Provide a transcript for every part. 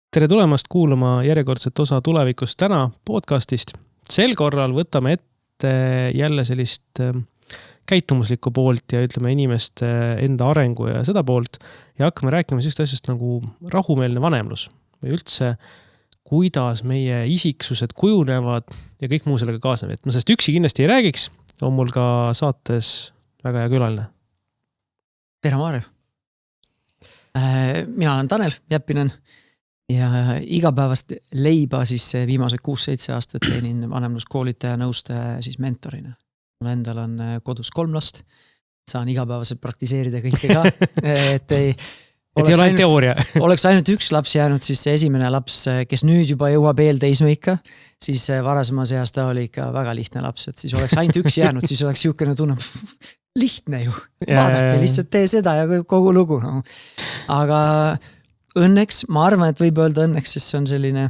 Tere tulemast kuulama järjekordset osa Tulevikust täna podcastist. Sel korral võtame ette jälle sellist käitumuslikku poolt ja ütleme inimeste enda arengu ja seda poolt ja hakkame rääkima sellist asjast nagu rahumeelne vanemlus või üldse kuidas meie isiksused kujunevad ja kõik muu sellega kaasneb. Et ma sellest üksi kindlasti ei räägiks, on mul ka saates väga hea külaline. Tere Maarja! Mina olen Tanel Jeppinen ja igapäevast leiba siis viimased 6-7 aastat teenin vanemluskoolitaja, nõustaja ja siis mentorina. Mul endal on kodus 3 last, saan igapäevaselt praktiseerida kõike ka. Et ei ole ainult teooria. Oleks ainult üks laps jäänud, siis see esimene laps, kes nüüd juba jõuab eelteismeikka, siis varasemas eas ta oli ikka väga lihtne laps, et siis oleks ainult üks jäänud, siis oleks siukene tunne, lihtne ju, vaadake, lihtsalt tee seda ja kogu lugu. No. Aga õnneks, ma arvan, et võib öelda õnneks, sest see on selline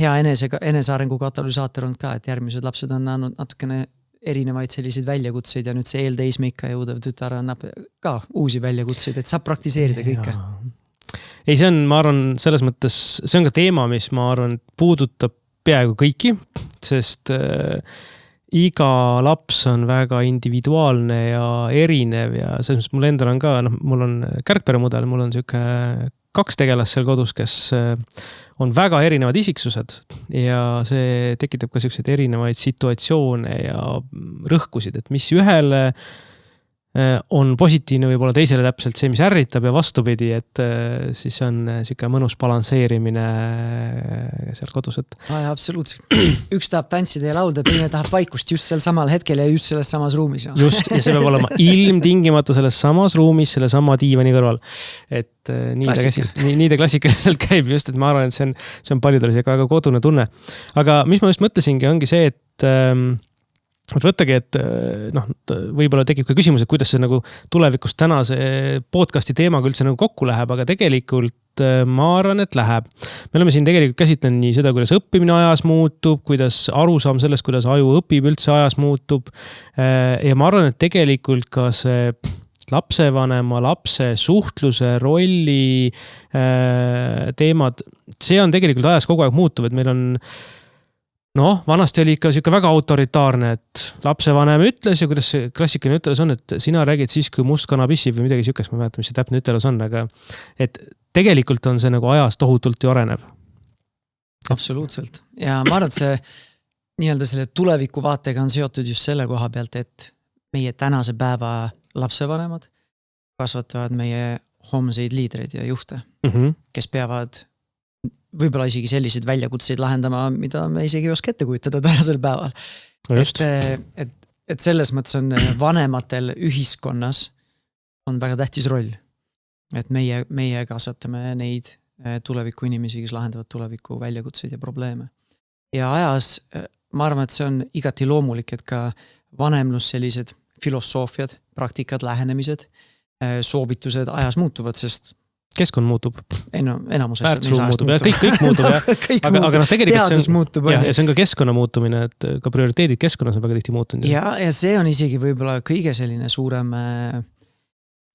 hea enesearengu katalüsaator olnud ka, et järgmised lapsed on andnud natukene erinevaid selliseid väljakutseid ja nüüd see eelteismeikka jõudav tütar annab ka uusi väljakutseid, et saab praktiseerida kõike. Ei, see on, ma arvan, selles mõttes, see on ka teema, mis ma arvan, puudutab peaaegu kõiki, sest iga laps on väga individuaalne ja erinev ja selles mõttes mul endal on ka, mul on kärkperemudel, mul on siuke 2 tegelast seal kodus, kes on väga erinevad isiksused ja see tekitab ka selliseid erinevaid situatsioone ja rõhkusid, et mis ühele on positiivne, võib-olla teisele täpselt see, mis ärritab ja vastupidi, et siis on siuke mõnus balansseerimine seal kodus. Ja, absoluutselt. Üks tahab tantsida ja laulda, teine tahab vaikust just sel samal hetkel ja just selles samas ruumis. Just, ja see peab olema ilmtingimata selles samas ruumis, selle sama diivani kõrval. Et nii ta klassikaliselt käib just, et ma arvan, et see on paljudele see väga kodune tunne. Aga mis ma just mõtlesingi, ongi see, et võttagi, et võib-olla tekib ka küsimus, et kuidas see nagu tulevikus täna see podcasti teemaga üldse nagu kokku läheb, aga tegelikult ma arvan, et läheb. Me oleme siin tegelikult käsitlenud nii seda, kuidas õppimine ajas muutub, kuidas arusaam sellest, kuidas aju õpib üldse ajas muutub. Ja ma arvan, et tegelikult ka see lapsevanema, lapse suhtluse, rolli teemad, see on tegelikult ajas kogu aeg muutuv, et meil on vanasti oli ikka siuke väga autoritaarne, et lapsevanem ütles ja kuidas see klassikaline ütelus on, et sina räägid siis, kui must kana pissib või midagi siukest, ma ei mäleta, mis see täpne ütelus on, aga et tegelikult on see nagu ajas tohutult ju arenev. Absoluutselt. Ja ma arvan, et see nii-öelda selle tuleviku vaatega on seotud just selle koha pealt, et meie tänase päeva lapsevanemad kasvatavad meie homseid liidreid ja juhte, kes peavad võib-olla isegi selliseid väljakutseid lahendama, mida me isegi ei oska ette kujutada tänasel päeval. Et selles mõttes on vanematel ühiskonnas on väga tähtis roll. Et meie kasvatame neid tuleviku inimesi, kes lahendavad tuleviku väljakutseid ja probleeme. Ja ajas, ma arvan, et see on igati loomulik, et ka vanemlus sellised filosoofiad, praktikad, lähenemised, soovitused ajas muutuvad, sest keskkond muutub. Enamuses. Väärtusruum muutub ja kõik muutub. Aga teadus muutub. Ja see on ka keskkonna muutumine, et ka prioriteedid keskkonnas on väga tihti muutunud. Ja see on isegi võib-olla kõige selline suurem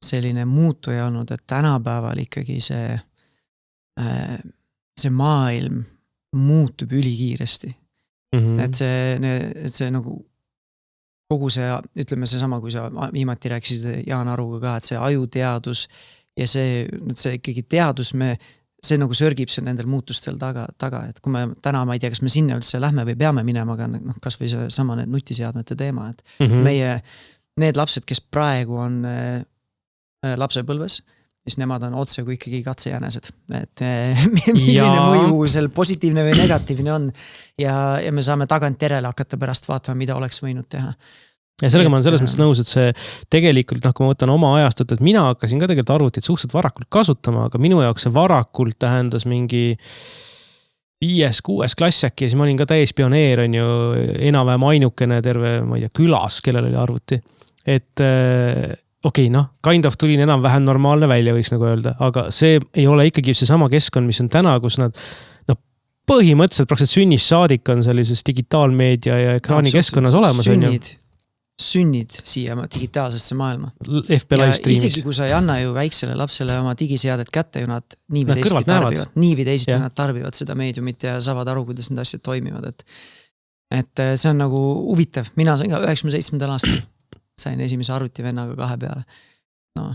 selline muutuja olnud, et tänapäeval ikkagi see maailm muutub ülikiiresti. Et see nagu kogu see, ütleme see sama, kui sa viimati rääkisid Jaan Aruga ka, et see ajuteadus ja see ikkagi teadus, see nagu sörgib see nendel muutustel taga, et kui me täna, ma ei tea, kas me sinna üldse lähme või peame minema, aga kas või see sama need nutiseadmete teema, et need lapsed, kes praegu on lapsepõlves, siis nemad on otse kui ikkagi katsejänesed, et milline mõju seal positiivne või negatiivne on ja me saame tagant järele hakata pärast vaatama, mida oleks võinud teha. Ja sellega ma olen selles mõttes nõus, et see tegelikult, kui ma võtan oma ajastut, et mina hakkasin ka tegelikult arvutit suhteliselt varakult kasutama, aga minu jaoks see varakult tähendas mingi 5-6 klass äkki ja siis ma olin ka täis pioneer, on ju enam-vähem ainukene terve, ma ei tea, külas, kellel oli arvuti. Et kind of tulin enam-vähem normaalne välja, võiks nagu öelda, aga see ei ole ikkagi see sama keskkond, mis on täna, kus nad põhimõtteliselt praktiliselt sünnist saadik on sellises digitaalmeedia ja ekraani keskkonnas olemas. sünnid siia digitaalsesse maailma. FB live streamis. Isegi kui sa ei anna ju väiksele lapsele oma digiseadet kätte ju nad nii või teisiti nad tarbivad seda meediumit ja saavad aru, kuidas need asjad toimivad. Et see on nagu huvitav. Mina sain ka 97. aastal. Sain esimese arvutivennaga 2 peale. No,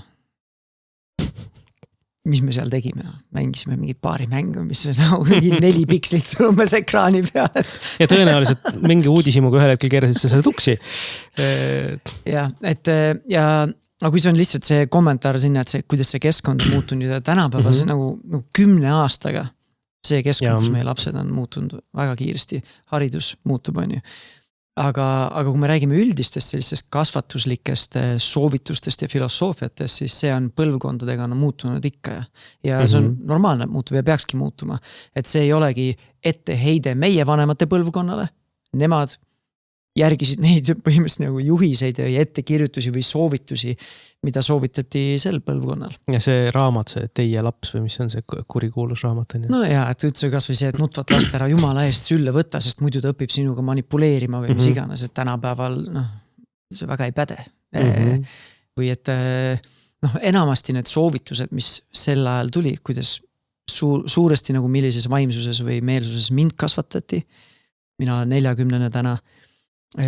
mis me seal tegime? Mängisime mingi paari mängu, mis on nagu 4 pikslit sõumes ekraani peale. Ja tõenäoliselt mingi uudishimuga ühel hetkel keerasid sa selle tuksi. Ja kui see on lihtsalt see kommentaar sinna, et kuidas see keskkond on muutunud ja tänapäeva see nagu 10 aastaga see keskkond, kus meie lapsed on muutunud väga kiiresti, haridus muutub, on ju. Aga kui me räägime üldistest sellistest kasvatuslikest soovitustest ja filosoofiatest, siis see on põlvkondadega muutunud ikka ja see on normaalne, muutub ja peakski muutuma. Et see ei olegi etteheide meie vanemate põlvkonnale, nemad järgisid neid põhimõtteliselt nagu juhiseid ja ettekirjutusi või soovitusi, mida soovitati sel põlvkonnal. Ja see raamat, see Teie laps või mis on see kurikuulus raamat? On ju? No ja, et üldse kas või see, et nutvat last ära jumala eest sülle võtta, sest muidu ta õpib sinuga manipuleerima või mis iganes, et tänapäeval see väga ei päde. Või et enamasti need soovitused, mis sel ajal tuli, kuidas suuresti nagu millises vaimsuses või meelsuses mind kasvatati, mina olen 40 täna,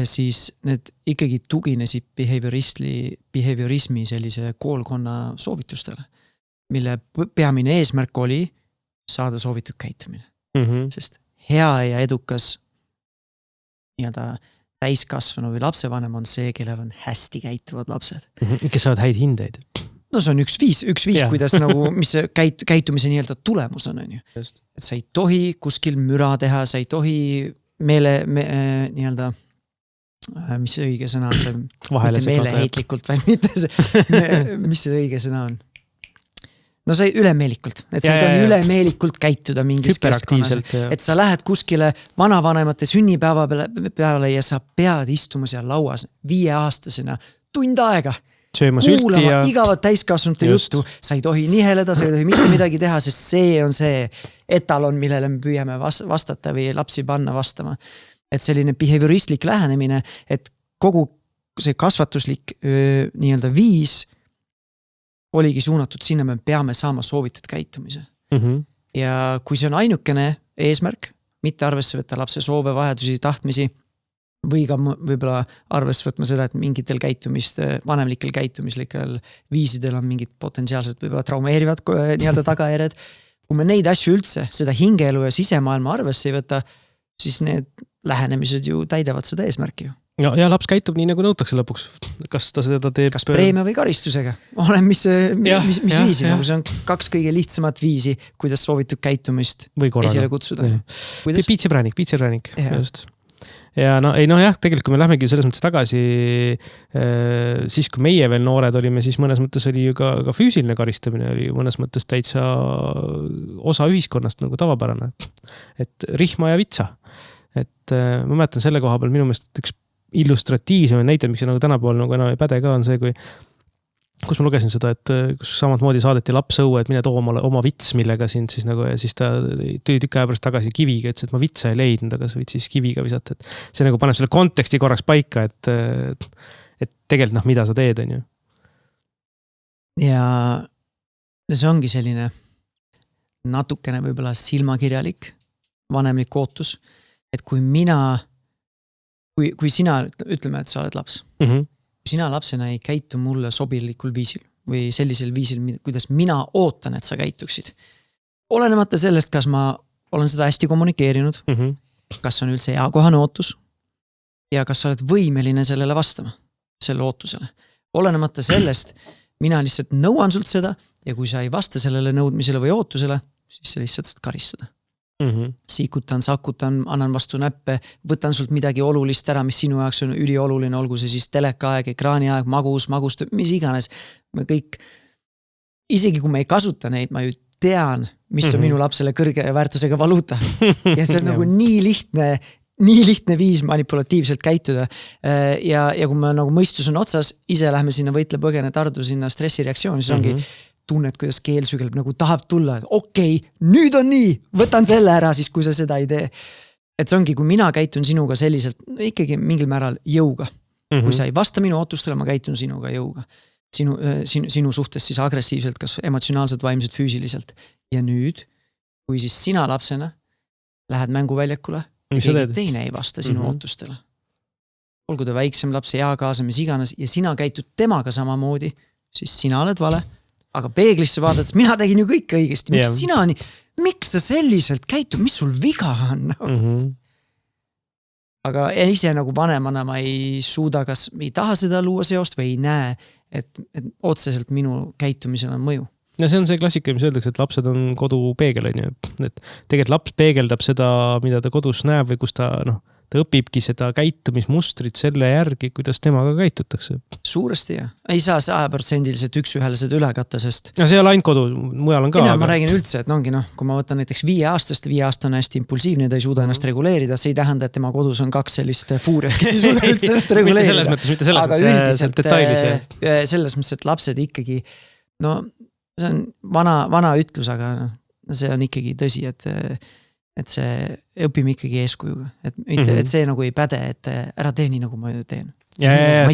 siis need ikkagi tuginesid behaviorismi sellise koolkonna soovitustele, mille peamine eesmärk oli saada soovitud käitumine. Sest hea ja edukas täiskasvanu või lapsevanem on see, kellel on hästi käituvad lapsed. Kes saavad häid hindeid. No see on üks viis, kuidas nagu, mis käitumise nii-öelda tulemus on ju. Et sa ei tohi kuskil müra teha, sa ei tohi nii-öelda mis see õige sõna on see? Mitte meeleheitlikult või mitte see, mis see õige sõna on? No see ülemeelikult, et sa ei tohi ülemeelikult käituda mingis keskkonnas. Et sa lähed kuskile vanavanemate sünnipäeva peale ja sa pead istuma seal lauas 5-aastasena tund aega. Kuulama igavat täiskasvanute juttu. Sa ei tohi niheleda, sa ei tohi mitte midagi teha, sest see on see etalon, millele me püüame vastata või lapsi panna vastama. Et selline behavioristlik lähenemine, et kogu see kasvatuslik nii-öelda viis oligi suunatud sinna, me peame saama soovitud käitumise. Ja kui see on ainukene eesmärk, mitte arvesse võtta lapse soove, vajadusi, tahtmisi või ka võib-olla arvesse võtma seda, et mingitel vanemlikel käitumislikel viisidel on mingid potentsiaalselt võib-olla traumeerivad nii-öelda tagajärjed. Kui me neid asju üldse, seda hingeelu ja sisemaailma arvesse ei võta, siis need lähenemised ju täidavad seda eesmärki ju. Ja laps käitub nii, nagu nõutakse lõpuks. Kas ta seda teeb? Kas preemia või karistusega? Olen mis viisi, nagu see on 2 kõige lihtsamat viisi, kuidas soovitud käitumist esile kutsuda. Piitsipränik. Just. Ja tegelikult kui me lähmegi selles mõttes tagasi, siis kui meie veel noored olime, siis mõnes mõttes oli ju ka füüsiline karistamine, oli ju mõnes mõttes täitsa osa ühiskonnast nagu tavapärane. Et rihma ja vitsa. Et ma mäletan selle koha peal minu meelest üks illustratiivsem näite, miks see nagu tänapäeval nagu enam ei päde ka on see, kus ma lugesin seda, et kus samad moodi saadeti laps õue, et mine too oma vits, millega sind siis nagu, ja siis ta tõi tükk aja pärast tagasi kiviga, ütles, et ma vitsa ei leidnud, aga sa võid siis kiviga visata. Et see nagu paneb selle konteksti korraks paika, et tegelikult mida sa teed, on ju. Ja see ongi selline natukene võib-olla silmakirjalik vanemlik ootus, et kui sina ütleme, et sa oled laps, kui sina lapsena ei käitu mulle sobilikul viisil või sellisel viisil, kuidas mina ootan, et sa käituksid. Olenemata sellest, kas ma olen seda hästi kommunikeerinud, kas on üldse eakohane ootus ja kas sa oled võimeline sellele vastama, selle ootusele. Olenemata sellest, mina lihtsalt nõuan sult seda ja kui sa ei vasta sellele nõudmisele või ootusele, siis sa lihtsalt saad karistada. Siikutan, sakutan, annan vastu näppe, võtan sult midagi olulist ära, mis sinu jaoks on ülioluline, olgu see siis telekaaeg, ekraaniaeg, magus, mis iganes. Me kõik, isegi kui me ei kasuta neid, ma ju tean, mis on minu lapsele kõrge väärtusega valuuta. Ja see on nagu nii lihtne viis manipulatiivselt käituda. Ja kui me nagu mõistus on otsas, ise lähme sinna võitle põgene tardu sinna stressireaktsiooni, siis ongi tunned, kuidas keel sügeleb, nagu tahab tulla, et okei, nüüd on nii, võtan selle ära siis, kui sa seda ei tee. Et see ongi, kui mina käitun sinuga selliselt, ikkagi mingil määral jõuga. Kui sa ei vasta minu ootustele, ma käitun sinuga jõuga. Sinu suhtes siis agressiivselt, kas emotsionaalselt, vaimselt, füüsiliselt. Ja nüüd, kui siis sina lapsena lähed mänguväljakule, keegi teine ei vasta sinu ootustele. Olgu ta väiksem laps, eakaasa, mis iganes, ja sina käitud temaga samamoodi, siis sina oled vale, aga peeglisse vaadates, mina tegin ju kõik õigesti. Miks ta selliselt käitub, mis sul viga on? Aga ise nagu vanemana ma ei suuda, kas ei taha seda luua seost või ei näe, et otseselt minu käitumisel on mõju. Ja see on see klassika, mis öeldakse, et lapsed on kodu peegel, et tegelikult laps peegeldab seda, mida ta kodus näeb või kus ta õpibki seda käitumismustrit selle järgi, kuidas temaga käitutakse. Suuresti jah. Ei saa 100% üks-ühele seda üle katta, sest... Ja see ei ole ainult kodu, mujal on ka. Ma räägin üldse, et ongi kui ma võtan näiteks 5-aastast on hästi impulsiivne, ta ei suuda ennast reguleerida, see ei tähenda, et tema kodus on 2 sellist fuuriat, kes ei suuda üldse ennast reguleerida. mitte selles mõttes, selles mõttes, et lapsed ikkagi, see on vana ütlus, aga see on ikkagi tõsi, et see õpime ikkagi eeskujuga, et see nagu ei päde, et ära tee nii, nagu ma teen.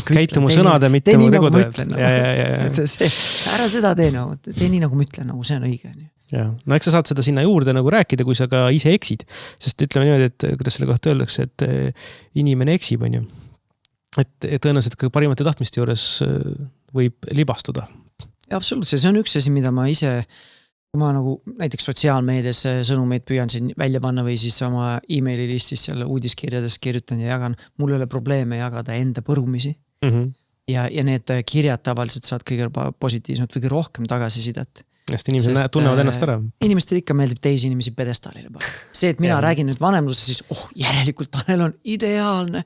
Käitu mu sõnade, mitte mu tegude. Ära seda tee, tee nii, nagu ma ütlen, nagu see on õige. Eks sa saad seda sinna juurde nagu rääkida, kui sa ka ise eksid, sest ütleme niimoodi, et kuidas selle kohta öeldakse, et inimene eksib, on ju. Et tõenäoliselt ka parimate tahtmiste juures võib libastuda. Absoluutselt, see on üks asi, mida ma ise kui ma nagu näiteks sotsiaalmeedias sõnumeid püüan siin välja panna või siis oma e-maili listis seal uudiskirjades kirjutan ja jagan, mul ei ole probleeme jagada enda põrumisi. Ja need kirjad tavaliselt saad kõige positiivsemalt või kõige rohkem tagasisidet. Sest inimesed tunnevad ennast ära. Inimestel ikka meeldib teisi inimesi pedestaalile. See, et mina räägin nüüd vanemluses, siis järelikult Tanel on ideaalne.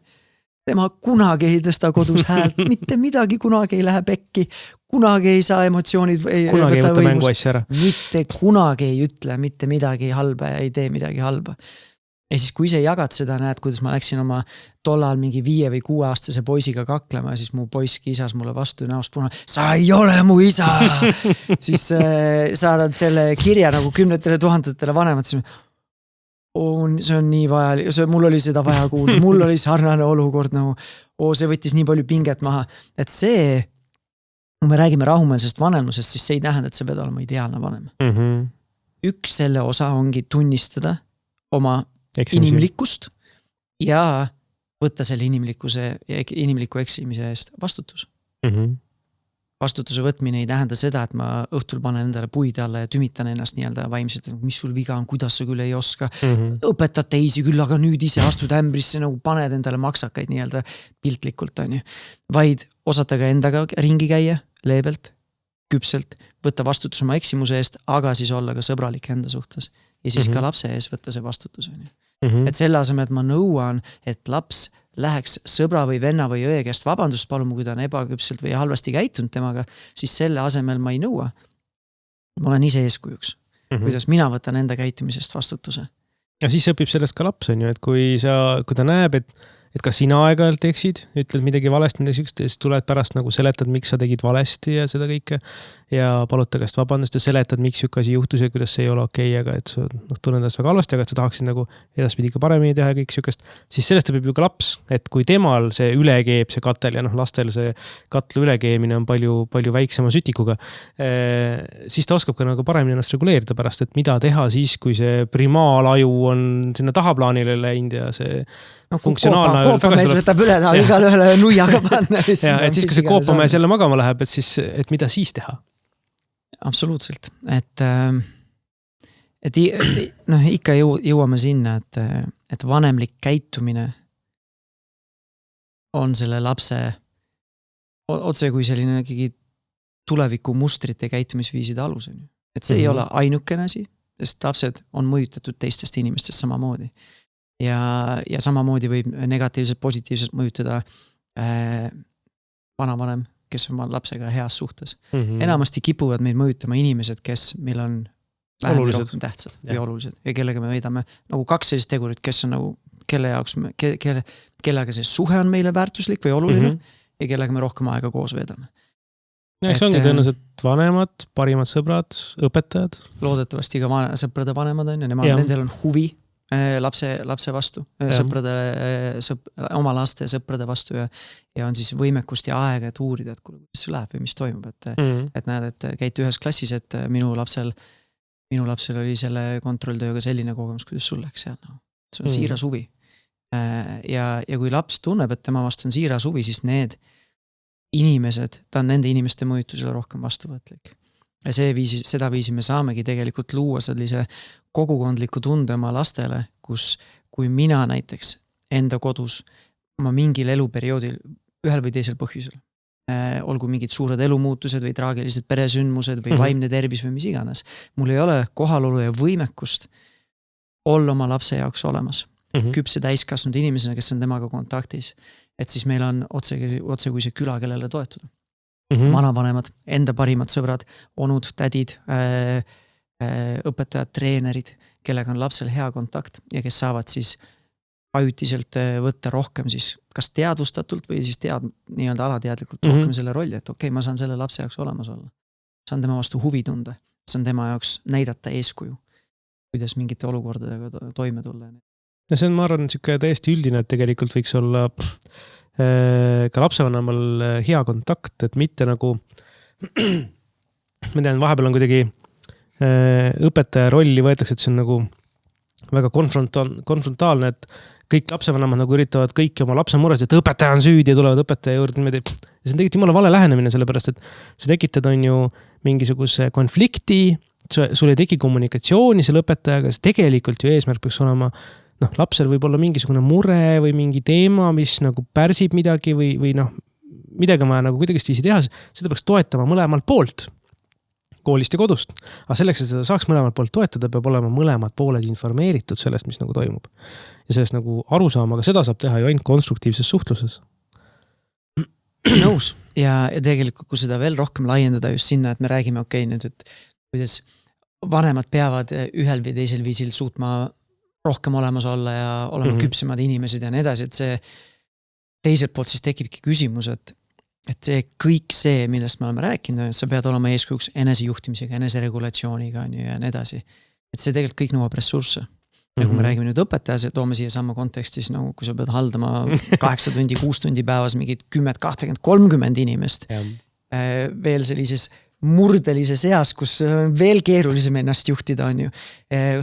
Tema kunagi ei tõsta kodus häält, mitte midagi kunagi ei lähe pekki, kunagi ei saa emotsioonid kunagi ei võtta mängu asja ära. Mitte kunagi ei ütle mitte midagi halba ja ei tee midagi halba. Ja siis kui ise jagad seda, näed, kuidas ma läksin oma tollal mingi 5 või 6-aastase poisiga kaklema, siis mu poiss kisas mulle vastu näost puna, sa ei ole mu isa! Siis saadad selle kirja nagu 10 000 vanemat, siis see on nii vajalik, mul oli seda vaja kuulda, mul oli sarnane olukord, see võttis nii palju pinget maha, et see, kui me räägime rahumeelsest vanemlusest, siis see ei tähenda, et sa pead olema ideaalne vanem. Üks selle osa ongi tunnistada oma inimlikkust ja võtta selle inimliku eksimise eest vastutus. Vastutuse võtmine ei tähenda seda, et ma õhtul panen endale puid alla ja tümitan ennast nii-öelda vaimselt, mis sul viga on, kuidas sa küll ei oska, õpetad teisi küll, aga nüüd ise astud ämbrisse, nagu paned endale maksakaid nii-öelda piltlikult on ju. Vaid osata ka endaga ringi käia, leebelt, küpselt, võtta vastutus oma eksimuse eest, aga siis olla ka sõbralik enda suhtes. Ja siis ka lapse ees võtta see vastutus on ju. Et selle asemel, et ma nõuan, et laps läheks sõbra või venna või õe käest vabandust paluma, kui ta on ebaküpselt või halvasti käitunud temaga, siis selle asemel ma ei nõua. Ma olen ise eeskujuks, kuidas mina võtan enda käitumisest vastutuse. Ja siis õpib sellest ka laps, on ju, et kui ta näeb, et kas sina aeg-ajalt eksid, ütled midagi valesti, siis tuled pärast nagu seletad, miks sa tegid valesti ja seda kõike ja palud ta käest vabandust ja seletad, miks üks juhtus ja kuidas see ei ole okei, aga et sa tunned ennast väga halvasti, aga et sa tahaksid nagu edaspidi ka paremini teha kõik sükest, siis sellest õpib ju ka laps, et kui temal see ülekeeb see katel ja lastel see katlu ülekeemine on palju väiksema sütikuga, siis ta oskab ka nagu paremini ennast reguleerida pärast, et mida teha siis, kui see primaalaju on sinna tahaplaanile läinud ja see funktsionaalne koopamees võtab üle taha, igal ühele nuiaga panna. Ja, et siis, kui see koopamees jälle magama läheb, et mida siis teha? Absoluutselt. Et ikka jõuame sinna, et vanemlik käitumine on selle lapse otse kui selline tuleviku mustrite käitumisviiside alus. Et see ei ole ainukene asi, sest lapsed on mõjutatud teistest inimestest samamoodi. Ja samamoodi võib negatiivselt, positiivselt mõjutada vanavanem, kes on lapsega heas suhtes. Enamasti kipuvad meid mõjutama inimesed, kes meil on vähem või rohkem tähtsad või olulised ja kellega me veedame nagu 2 sellist tegurit, kes on nagu, kelle jaoks, kellega see suhe on meile väärtuslik või oluline ja kellega me rohkem aega koos veedame. Ja see ongi tõenäoliselt vanemad, parimad sõbrad, õpetajad. Loodetavasti ka sõprade vanemad on ja nendel on huvi lapse vastu, oma laste sõprade vastu ja on siis võimekust ja aega, et uurida, et kuidas see läheb või mis toimub, et näed, et käid ühes klassis, et minu lapsel oli selle kontrolltööga selline kogemus, kuidas sul läks seal. No. See on siiras huvi. Ja kui laps tunneb, et tema vastu on siiras huvi, siis need inimesed, ta on nende inimeste mõjutusele rohkem vastuvõtlik. Ja seda viisi me saamegi tegelikult luua sellise kogukondliku tunde oma lastele, kus kui mina näiteks enda kodus ma mingil eluperioodil ühel või teisel põhjusel, olgu mingid suured elumuutused või traagilised peresündmused või vaimne tervis või mis iganes, mul ei ole kohalolu ja võimekust olla oma lapse jaoks olemas. Küpse täiskasnud inimesena, kes on temaga kontaktis, et siis meil on otse kui see küla, kellele toetuda. Vanavanemad, enda parimad sõbrad, onud, tädid, õpetajad, treenerid, kellega on lapsel hea kontakt ja kes saavad siis ajutiselt võtta rohkem siis kas teadvustatult või siis nii-öelda alateadlikult rohkem selle rolli, et okei, ma saan selle lapse jaoks olemas olla. Saan tema vastu huvi tunda, saan tema jaoks näidata eeskuju, kuidas mingite olukordadega toime tulla. Ja see on, ma arvan, täiesti üldine, et tegelikult võiks olla ka lapsevanemal hea kontakt, et mitte nagu ma tean, vahepeal on kuidagi õpetaja rolli võetakse, et see on nagu väga konfrontaalne, et kõik lapsevanemad nagu üritavad kõiki oma lapse mures, et õpetaja on süüdi ja tulevad õpetaja juurde niimoodi. Ja see on tegelikult jumala vale lähenemine, sellepärast, et sa tekitad on ju mingisuguse konflikti, sul ei teki kommunikatsiooni selle õpetajaga, siis tegelikult ju eesmärk peaks olema lapsel võib olla mingisugune mure või mingi teema, mis nagu pärsib midagi või midagi ma nagu kuidagi viisi teha, seda peaks toetama mõlemalt poolt, koolist ja kodust. Aga selleks, et seda saaks mõlemalt poolt toetada, peab olema mõlemad pooled informeeritud sellest, mis nagu toimub. Ja sellest nagu aru saama, aga seda saab teha ju ainult konstruktiivses suhtluses. Nõus. Ja tegelikult, kui seda veel rohkem laiendada just sinna, et me räägime nüüd, et kuidas vanemad peavad ühel või teisel viisil suutma rohkem olemas olla ja olema küpsemad inimesed ja nii edasi, et see teiselt poolt siis tekibki küsimus, et see kõik see, millest me oleme rääkinud, et sa pead olema eeskujuks enesejuhtimisega, eneseregulatsiooniga ja nii edasi. Et see tegelikult kõik nõuab ressursse. Ja kui me räägime nüüd õpetajas, et toome siia sama kontekstis, nagu kui sa pead haldama 8 tundi, 6 tundi päevas mingid 10, 20, 30 inimest, veel sellises murdelises eas, kus veel keerulisem ennast juhtida on ju.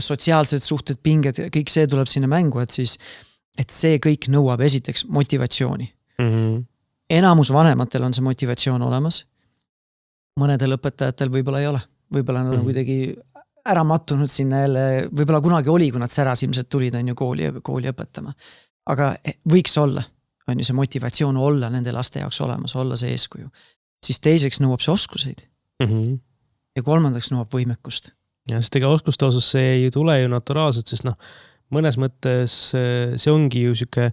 Sotsiaalsed suhted, pinged, kõik see tuleb sinna mängu, et see kõik nõuab esiteks motivatsiooni. Enamus vanematel on see motivatsioon olemas. Mõnedel õpetajatel võib-olla ei ole. Võib-olla nad on kuidagi ära mattunud sinna jälle, võib-olla kunagi oli, kui nad särasilmselt tulid on ju kooli õpetama. Aga võiks olla, on ju see motivatsioon olla nende laste jaoks olemas, olla see eeskuju. Siis teiseks nõuab see oskuseid. Ja kolmandaks nõuab võimekust. Ja sest ega oskuste osas see ei tule ju naturaalselt, sest mõnes mõttes see ongi ju siuke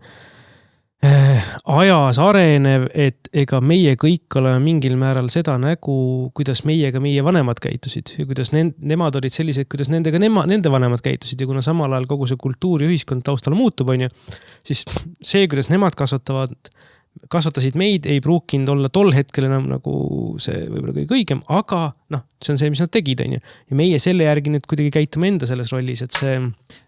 ajas arenev, et ega meie kõik oleme mingil määral seda nägu, kuidas meiega meie vanemad käitusid ja kuidas nemad olid sellised, kuidas nende vanemad käitusid ja kuna samal ajal kogu see kultuur ja ühiskond taustal muutub, on ju, siis see, kuidas nemad kasvatasid meid, ei pruukinud olla tol hetkel enam nagu see võib-olla kõige õigem, aga see on see, mis nad tegid, on ju. Ja meie selle järgi nüüd kuidagi käitume enda selles rollis, et see...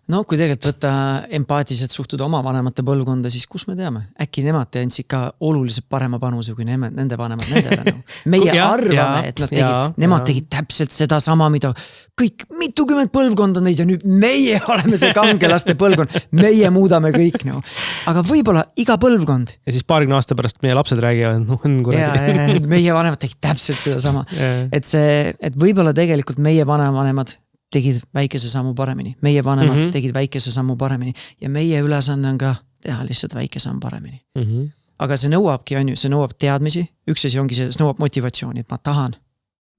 No kui tegelikult võtta empaatiliselt suhtuda oma vanemate põlvkonda, siis kus me teame? Äkki nemad andsid ikka oluliselt parema panuse kui nende vanemad nendele. Meie arvame, et nemad tegid täpselt seda sama, mida kõik mitukümmend põlvkonda neid ja nüüd meie oleme see kangelaste põlvkond. Meie muudame kõik. Aga võib-olla iga põlvkond. Ja siis 20 aasta pärast meie lapsed räägivad. Meie vanemad tegid täpselt seda sama. Et võib-olla tegelikult meie vanemad tegid väikese sammu paremini. Meie vanemad tegid väikese sammu paremini. Ja meie ülesanne on ka teha lihtsalt väike samm paremini. Aga see nõuabki, see nõuab teadmisi. Üks asi ongi see nõuab motivatsiooni, et ma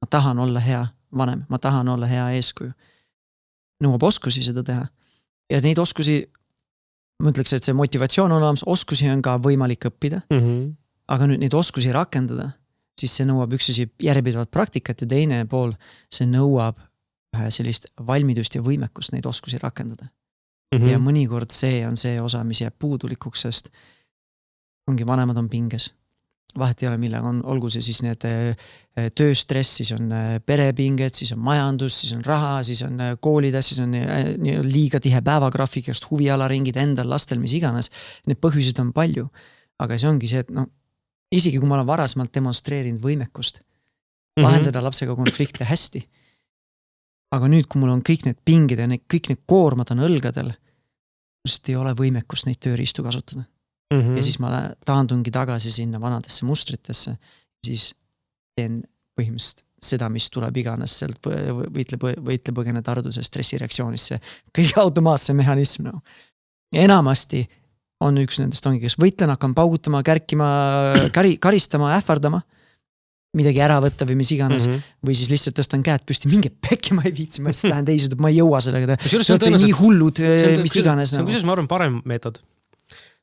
tahan olla hea vanem, ma tahan olla hea eeskuju. Nõuab oskusi seda teha. Ja neid oskusi, ma ütleks, et see motivatsioon on olemas, oskusi on ka võimalik õppida. Aga nüüd neid oskusi rakendada, siis see nõuab üks asi järjepidevat praktikat ja teine pool, see nõuab sellist valmidust ja võimekust neid oskusi rakendada. Ja mõnikord see on see osa, mis jääb puudulikuks, sest ongi vanemad on pinges. vahet ei ole millega on, olgu see siis need tööstress, siis on perepinged, siis on majandus, siis on raha, siis on koolid, siis on liiga tihe päevagraafik, just huvialaringid endal, lastel, mis iganes. Need põhjused on palju, aga see ongi see, et isegi kui ma olen varasemalt demonstreerinud võimekust lahendada lapsega konflikte hästi, aga nüüd, kui mul on kõik need pingid ja kõik need koormad on õlgadel, just ei ole võimekust neid tööriistu kasutada. Ja siis ma taandungi tagasi sinna vanadesse mustritesse, siis teen põhimõtteliselt seda, mis tuleb iganes sealt võitlepõgene tarduse stressireaktsioonisse. Kõige automaatse mehhanism. Enamasti on üks nendest ongi, kes võitlen, hakkan paugutama, kärkima, karistama, ähvardama, midagi ära võtta või mis iganes, või siis lihtsalt tõstan käed püsti, mingi pekki ma ei viitsi, ma lihtsalt lähen teised, ma ei jõua sellega, see on nii hullud, mis iganes. See on kusjuures, ma arvan, parem meetod.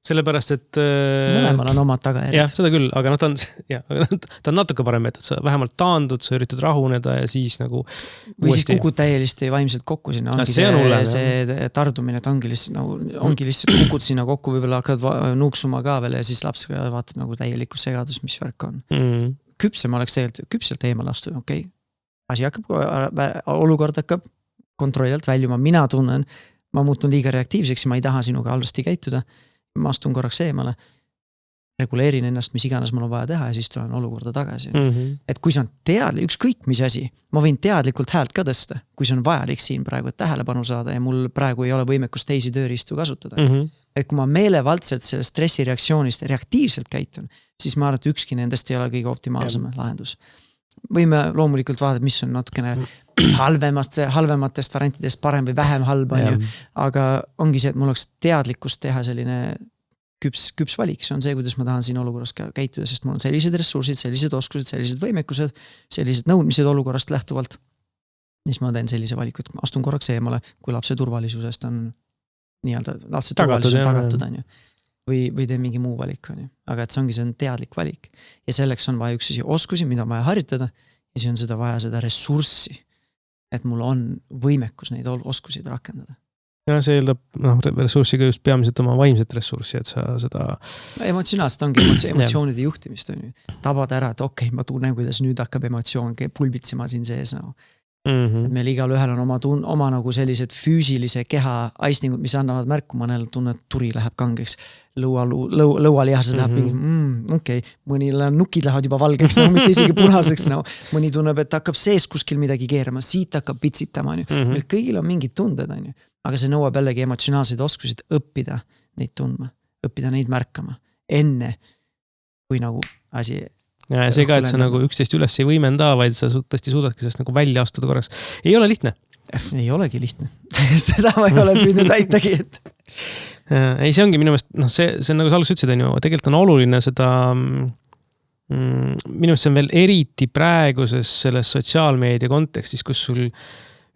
Sellepärast, et mõlemal on omad tagajärjed. Jah, seda küll, aga ta on natuke parem meetod, sa vähemalt taandud, sa üritad rahuneda ja siis nagu või siis kukud täielisti vaimselt kokku sinna, ongi see tardumine, et ongi lihtsalt kukud sinna kokku, võib-olla hakkad nuuksuma ka veel ja siis laps vaatab nagu täielikku segadus, mis värk on. Küpsem oleks tegelikult küpselt eemal astuda, okei. Asi hakkab, olukord hakkab kontrollilt väljuma, mina tunnen, ma muutun liiga reaktiivseks ja ma ei taha sinuga halvasti käituda. Ma astun korraks eemale, reguleerin ennast, mis iganes mul on vaja teha ja siis tulen olukorda tagasi. Et kui see on teadlik, ükskõik mis asi, ma võin teadlikult häält ka tõsta, kui see on vajalik siin praegu, et tähelepanu saada ja mul praegu ei ole võimekust teisi tööriistu kasutada. Et kui ma meelevaldselt selle stressireaktsioonist reaktiivselt käitun, siis ma arvan, et ükski nendest ei ole kõige optimaalsem lahendus. Võime loomulikult vaadata, mis on natukene halvematest variantidest parem või vähem halb, aga ongi see, et mul oleks teadlikkust teha selline küps valik, see on see, kuidas ma tahan siin olukorras käituda, sest mul on sellised ressursid, sellised oskused, sellised võimekused, sellised nõudmised olukorrast lähtuvalt. Siis ma teen sellise valiku, et ma astun korraks eemale, kui lapse turvalisusest on lapse turvalisus on tagatud. Või teen mingi muu valik, aga et see ongi see teadlik valik. Ja selleks on vaja üks oskusi, mida on vaja harjutada ja siis on seda vaja seda ressurssi, et mul on võimekus neid oskusid rakendada. Ja see eeldab ressurssiga just peamiselt oma vaimset ressurssi, et sa seda... Emotsionaalselt ongi emotsioonide juhtimist. Tabad ära, et okei, ma tunnen, kuidas nüüd hakkab emotsioon pulbitsema siin sees. Et meil igal ühel on oma nagu sellised füüsilise keha aistingud, mis annavad märku, mõnel tunned turi läheb kangeks, lõualihased läheb okei, mõnil nukid lähevad juba valgeks, mitte isegi punaseks, mõni tunneb, et hakkab sees kuskil midagi keerama, siit hakkab pitsitama, meil kõigil on mingid tunded, aga see nõuab jällegi emotsionaalseid oskusid õppida neid tundma, õppida neid märkama enne, kui nagu asi ja see ka, et sa nagu üksteist üles ei võimenda, vaid sa tõesti suudadki sellest nagu välja astuda korraks. Ei ole lihtne. Ei olegi lihtne. Seda ma ei ole püüdnud väitagi, et... Ei, see ongi minu meelest, see on nagu sa alguses ütlesid, tegelikult on oluline seda, minu meelest see on veel eriti praeguses selles sotsiaalmeedia kontekstis, kus sul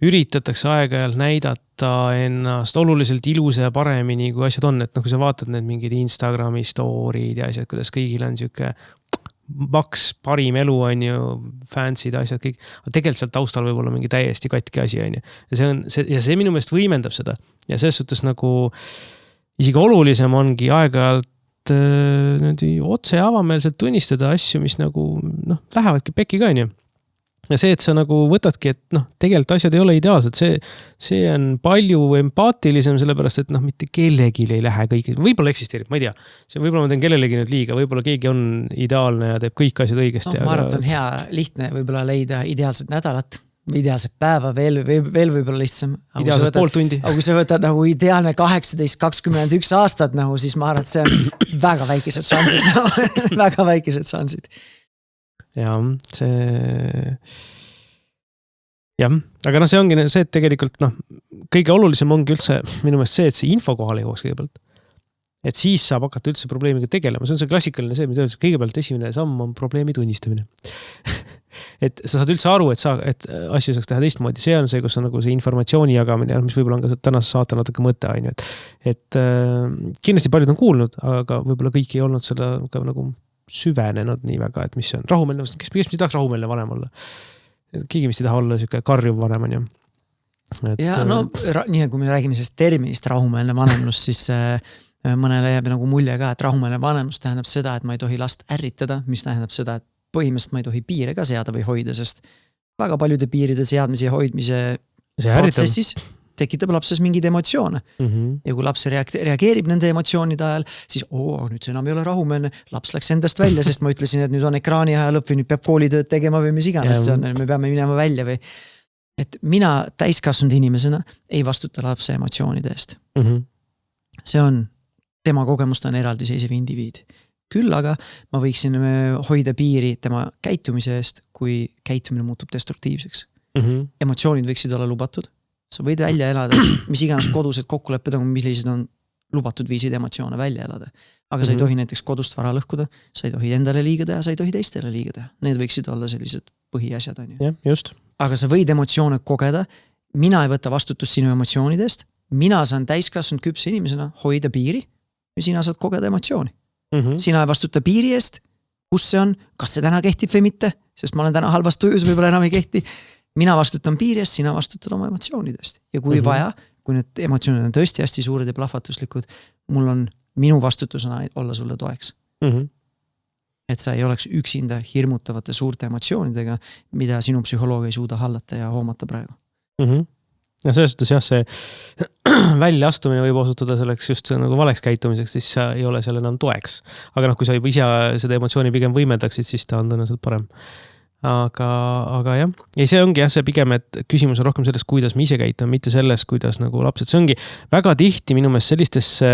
üritatakse aeg-ajalt näidata ennast oluliselt ilusa ja paremini, kui asjad on, et kui sa vaatad need mingid Instagrami story'd ja asjad, kuidas kõigil on siuke maks, parim elu on ju, fancy'd asjad, kõik. Aga tegelikult seal taustal võib olla mingi täiesti katki asi on ju. Ja see minu meelest võimendab seda. Ja selles suhtes nagu isegi olulisem ongi aeg-ajalt otse ja avameelselt tunnistada asju, mis nagu lähevadki pekki ka on ju. Ja see, et sa nagu võtadki, et tegelikult asjad ei ole ideaalsed, see on palju empaatilisem, sellepärast, et mitte kellegi ei lähe kõik, võib-olla eksisteerib, ma ei tea, võib-olla ma teen kellelegi nüüd liiga, võib-olla keegi on ideaalne ja teeb kõik asjad õigesti. Ma arvan, et on hea, lihtne võib-olla leida ideaalset nädalat, ideaalset päeva, veel võib-olla lihtsam. Ideaalset pool tundi. Aga kui sa võtad nagu ideaalne 18-21 aastat, siis ma arvan, et see on väga väikesed šansid, väga väikesed šansid. Ja aga see ongi see, et tegelikult kõige olulisem ongi üldse minu meelest see, et see info kohale jõuaks kõigepealt. Et siis saab hakata üldse probleemiga tegelema. See on see klassikaline see, mida öeldakse, kõigepealt esimene samm on probleemi tunnistamine. Et sa saad üldse aru, et asju saaks teha teistmoodi. See on see, kus on nagu see informatsiooni jagamine, mis võib-olla on ka tänase saate natuke mõte. Et kindlasti paljud on kuulnud, aga võib-olla kõik ei olnud seda ka nagu süvenenud nii väga, et mis see on rahumeelne, kes ei tahaks rahumeelne vanem olla. Keegi mis ei taha olla siuke karjuv vanem on ju. Ja nii kui me räägime sellest terminist rahumeelne vanemlus, siis mõnele jääb nagu mulje ka, et rahumeelne vanemlus tähendab seda, et ma ei tohi last ärritada, mis tähendab seda, et põhimõtteliselt ma ei tohi piire ka seada või hoida, sest väga paljude piiride seadmise ja hoidmise protsessis tekitab lapses mingeid emotsioone. Ja kui laps reageerib nende emotsioonide ajal, siis nüüd see enam ei ole rahumeelne, laps läks endast välja, sest ma ütlesin, et nüüd on ekraani aja lõpp või nüüd peab koolitööd tegema või mis iganes see on, me peame minema välja või. Et mina täiskasvanud inimesena ei vastuta lapse emotsioonide eest. See on, tema kogemust on eraldiseisev indiviid. Küll aga ma võiksin hoida piiri tema käitumise eest, kui käitumine muutub destruktiivseks. Emotsioonid võiksid olla lubatud. Sa võid välja elada, mis iganes kodused kokkulepped on, millised on lubatud viisid emotsioone välja elada. Aga sa ei tohi näiteks kodust vara lõhkuda, sa ei tohi endale liiga teha, sa ei tohi teistele liiga teha. Need võiksid olla sellised põhiasjad. Ja, just. Aga sa võid emotsioone kogeda, mina ei võta vastutust sinu emotsioonidest, mina saan täiskasvanud küpse inimesena hoida piiri ja sina saad kogeda emotsiooni. Sina ei vastuta piiri eest, kus see on, kas see täna kehtib või mitte, sest ma olen täna halvas tujus, võib-olla enam ei kehti. Mina vastutan piiri eest, sina vastutad oma emotsioonidest. Ja kui vaja, kui need emotsioonid on tõesti hästi suured ja plahvatuslikud, minu vastutus on olla sulle toeks. Et sa ei oleks üksinda hirmutavate suurte emotsioonidega, mida sinu psühholoog ei suuda hallata ja hoomata praegu. Ja selles suhtes jah, see väljaastumine võib osutuda selleks just nagu valeks käitumiseks, siis sa ei ole seal enam toeks. Aga kui sa juba ise seda emotsiooni pigem võimendaksid, siis ta on tõenäoliselt parem. Aga jah, ja see ongi jah, see pigem, et küsimus on rohkem sellest, kuidas me ise käitame, mitte selles, kuidas nagu lapsed. See ongi väga tihti minu meelest sellistesse,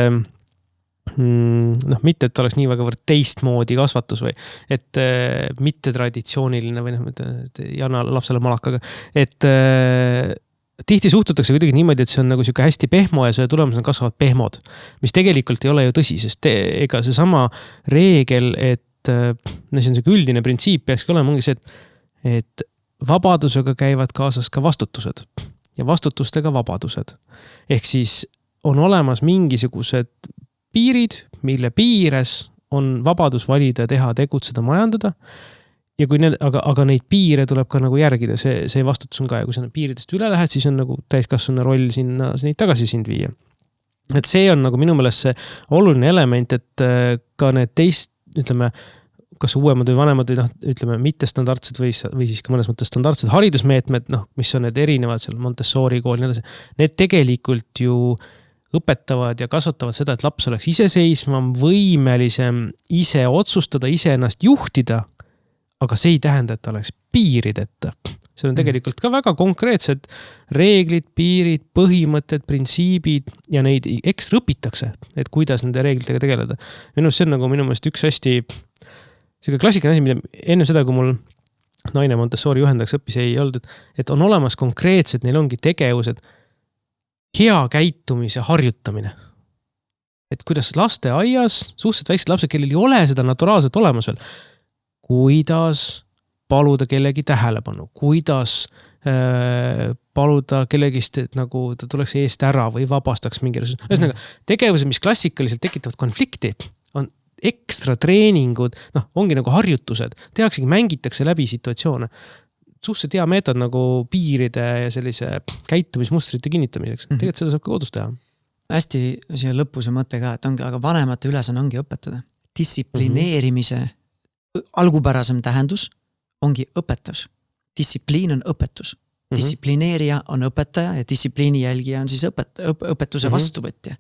mitte, et oleks nii väga teistmoodi kasvatus või, et mitte traditsiooniline või Jana lapsele malakaga, et tihti suhtutakse kuidagi niimoodi, et see on nagu siuke hästi pehmo ja selle tulemusena kasvavad pehmod, mis tegelikult ei ole ju tõsi, sest ega see sama reegel, et see on see üldine printsiip peakski olema ongi see, et vabadusega käivad kaasas ka vastutused ja vastutustega vabadused. Ehk siis on olemas mingisugused piirid, mille piires on vabadus valida, teha, tegutseda, majandada. Ja kui aga neid piire tuleb ka nagu järgida, see vastutus on ka, ja kui sa piiridest üle lähed, siis on nagu täiskasvana roll sinna neid tagasi sind viia. Et see on nagu minu meelest see oluline element, et ka need ütleme, kas uuemad või vanemad või ütleme, mitte standardsed või siis ka mõnes mõttes standardsed haridusmeetmed, mis on need erinevad seal Montessori kool, need tegelikult ju õpetavad ja kasvatavad seda, et laps oleks iseseisvam, võimelisem ise otsustada, ise ennast juhtida, aga see ei tähenda, et ta oleks piirideta. See on tegelikult ka väga konkreetsed reeglid, piirid, põhimõtted, printsiibid ja neid ekstra õpitakse, et kuidas nende reeglitega tegeleda. See on nagu minu meelest üks hästi klassikaline asi, mida enne seda, kui mul naine Montessori juhendaks õppis, ei olnud, et on olemas konkreetsed, neil ongi tegevused, hea käitumise harjutamine. Et kuidas laste aias, suhteliselt väiksed lapsed, kellel ei ole seda naturaalselt olemas veel, kuidas paluda kellegi tähelepanu, kuidas paluda kellegist, et nagu ta tuleks eest ära või vabastaks mingi ühesõnaga, tegevused, mis klassikaliselt tekitavad konflikti, on ekstra treeningud, ongi nagu harjutused, tehaksegi, mängitakse läbi situatsioone. Suhteliselt hea meetod nagu piiride ja sellise käitumismustrite kinnitamiseks. Tegelikult seda saab ka kodus teha. Hästi siia lõppu see mõte ka, et ongi, aga vanemate ülesanne ongi õpetada. Distsiplineerimise algupärasem tähendus ongi õpetus. Distsipliin on õpetus. Distsiplineerija on õpetaja ja distsipliini jälgija on siis õpetuse vastuvõtja.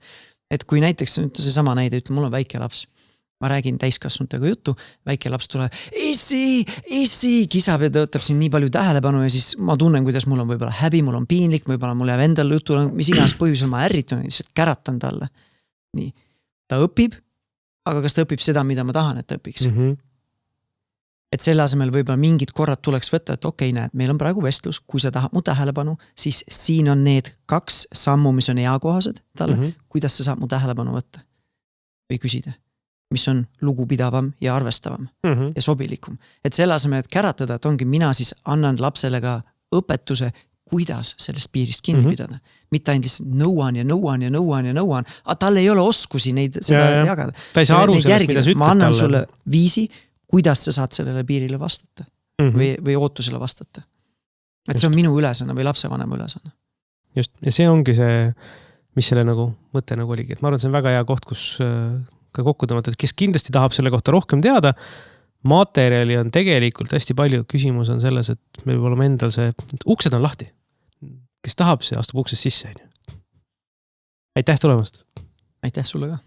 Et kui näiteks see sama näide, ütleme, mul on väike laps. Ma räägin täiskasvanutega juttu, väike laps tuleb, issi, kisab ja tõotab siin nii palju tähelepanu ja siis ma tunnen, kuidas mul on võib-olla häbi, mul on piinlik, võib-olla mul jääb endal juttu, mis iganes põhjusel ma ärritun, lihtsalt käratan talle. Nii, ta õpib, aga kas ta õpib seda, mida ma tahan, et ta õpiks? Et selle asemel võib-olla mingid korrad tuleks võtta, et okei, näed, meil on praegu vestlus, kui sa tahad mu tähelepanu, siis siin on need 2 sammu, mis on eakohased talle, kuidas sa saad mu tähelepanu võtta või küsida. Mis on lugupidavam ja arvestavam ja sobilikum. Et selle asemel, et käratada, et ongi mina siis annan lapsele ka õpetuse, kuidas sellest piirist kinni pidada. Mitte ainult lihtsalt nõuan. Aga tal ei ole oskusi seda jagada. Ta ei saa aru sellest, mida sa ütled talle. Ma annan sulle viisi, kuidas sa saad sellele piirile vastata või ootusele vastata. Et see on minu ülesanne või lapsevanema ülesanne. Just, ja see ongi see mis selle nagu mõte nagu oligi. Et ma arvan, see on väga hea koht, kus ka kokku tõmmata, et kes kindlasti tahab selle kohta rohkem teada, materjali on tegelikult hästi palju. Küsimus on selles, et meil peab olema endal see, et uksed on lahti. Kes tahab, see astub uksest sisse. Aitäh tulemast! Aitäh sulle ka!